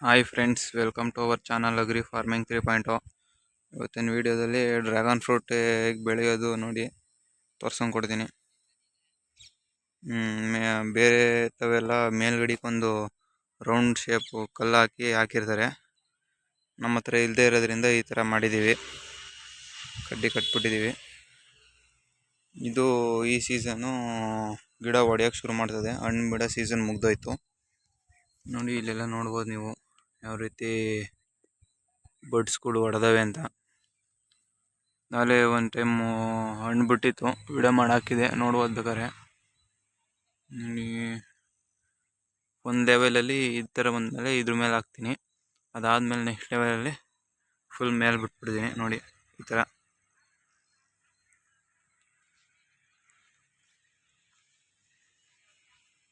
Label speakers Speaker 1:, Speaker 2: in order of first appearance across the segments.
Speaker 1: Hi friends, welcome to our channel agri farming 3.0. ಇವತ್ತಿನ ವಿಡಿಯೋದಲ್ಲಿ dragon fruit ಹೇಗೆ ಬೆಳೆಯೋದು ನೋಡಿ ತೋರ್ಸ್ಕೊಂಡ್ಕೊಡ್ತೀನಿ. ಬೇರೆ ತಾವೆಲ್ಲ ಮೇಲ್ಗಡೆಗೊಂದು ರೌಂಡ್ ಶೇಪು ಕಲ್ಲು ಹಾಕಿರ್ತಾರೆ. ನಮ್ಮ ಹತ್ರ ಇಲ್ಲದೆ ಇರೋದ್ರಿಂದ ಈ ಥರ ಮಾಡಿದ್ದೀವಿ, ಕಡ್ಡಿ ಕಟ್ಬಿಟ್ಟಿದ್ದೀವಿ. ಇದು ಈ ಸೀಸನು ಗಿಡ ಹೊಡೆಯೋಕ್ಕೆ ಶುರು ಮಾಡ್ತದೆ. ಹಣ್ಣು ಬಿಡೋ ಸೀಸನ್ ಮುಗ್ದೋಯ್ತು ನೋಡಿ. ಇಲ್ಲೆಲ್ಲ ನೋಡ್ಬೋದು ನೀವು ಯಾವ ರೀತಿ ಬಡ್ಸ್ಗಳು ಹೊಡೆದವೆ ಅಂತ. ನಾಳೆ ಒಂದು ಟೈಮು ಹಣ್ಣು ಬಿಟ್ಟಿತ್ತು, ವಿಡಿಯೋ ಮಾಡಾಕಿದೆ, ನೋಡ್ಬೋದು ಬೇಕಾರೆ. ಒಂದು ಲೆವೆಲಲ್ಲಿ ಈ ಥರ ಬಂದಮೇಲೆ ಇದ್ರ ಮೇಲೆ ಹಾಕ್ತೀನಿ. ಅದಾದಮೇಲೆ ನೆಕ್ಸ್ಟ್ ಲೆವೆಲಲ್ಲಿ ಫುಲ್ ಮೇಲೆ ಬಿಟ್ಬಿಡ್ತೀನಿ ನೋಡಿ ಈ ಥರ.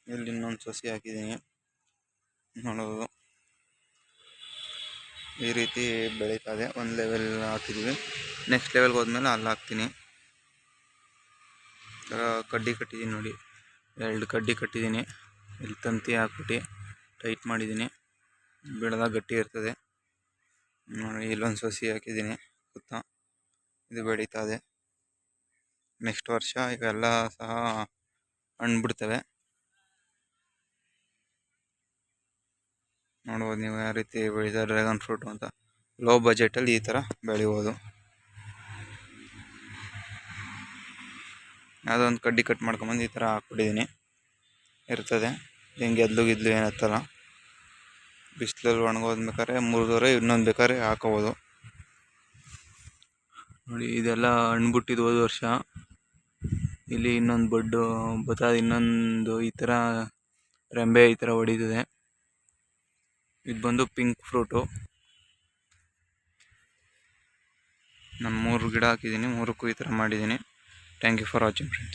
Speaker 1: ಇಲ್ಲಿ ಇನ್ನೊಂದು ಸಸಿ ಹಾಕಿದ್ದೀನಿ ನೋಡೋದು. ಈ ರೀತಿ ಬೆಳೀತದೆ. ಒಂದು ಲೆವೆಲ್ ಹಾಕಿದ್ದೀವಿ, ನೆಕ್ಸ್ಟ್ ಲೆವೆಲ್ಗೆ ಹೋದ್ಮೇಲೆ ಅಲ್ಲಿ ಹಾಕ್ತೀನಿ. ಥರ ಕಡ್ಡಿ ಕಟ್ಟಿದ್ದೀನಿ ನೋಡಿ, 2 ಕಡ್ಡಿ ಕಟ್ಟಿದ್ದೀನಿ. ಇಲ್ಲಿ ತಂತಿ ಹಾಕ್ಬಿಟ್ಟು ಟೈಟ್ ಮಾಡಿದ್ದೀನಿ, ಬೆಳೆದಾಗ ಗಟ್ಟಿ ಇರ್ತದೆ ನೋಡಿ. ಇಲ್ಲೊಂದು ಸಸಿ ಹಾಕಿದ್ದೀನಿ ಗೊತ್ತಾ, ಇದು ಬೆಳೀತದೆ. ನೆಕ್ಸ್ಟ್ ವರ್ಷ ಇವೆಲ್ಲ ಸಹ ಹಣ್ಣು ಬಿಡ್ತವೆ. ನೋಡ್ಬೋದು ನೀವು ಯಾವ ರೀತಿ ಬೆಳೀತಾರೆ ಡ್ರ್ಯಾಗನ್ ಫ್ರೂಟು ಅಂತ. ಲೋ ಬಜೆಟಲ್ಲಿ ಈ ಥರ ಬೆಳಿಬೋದು. ಯಾವುದೋ ಒಂದು ಕಡ್ಡಿ ಕಟ್ ಮಾಡ್ಕೊಂಬಂದು ಈ ಥರ ಹಾಕ್ಬಿಟ್ಟಿದ್ದೀನಿ, ಇರ್ತದೆ. ಹಿಂಗೆ ಗೆದ್ಲು ಏನು ಹತ್ತಲ್ಲ. ಬಿಸಿಲಲ್ಲಿ ಒಣಗೋದ್ಬೇಕಾದ್ರೆ ಮುರಿದೋರೆ ಇನ್ನೊಂದು ಬೇಕಾದ್ರೆ ಹಾಕೋಬೋದು ನೋಡಿ. ಇದೆಲ್ಲ ಹಣ್ಣು ಬಿಟ್ಟಿದ್ದು ಹೋದ ವರ್ಷ. ಇಲ್ಲಿ ಇನ್ನೊಂದು ಬಡ್ಡು ಬತ್ತಾದ, ಇನ್ನೊಂದು ಈ ಥರ ರೆಂಬೆ ಈ ಥರ ಹೊಡಿತದೆ. ಇದು ಬಂದು ಪಿಂಕ್ ಫ್ರೂಟು. ನಾನು 3 ಗಿಡ ಹಾಕಿದ್ದೀನಿ, 3ಕ್ಕೂ ಈ ಥರ ಮಾಡಿದ್ದೀನಿ. Thank you for watching friends.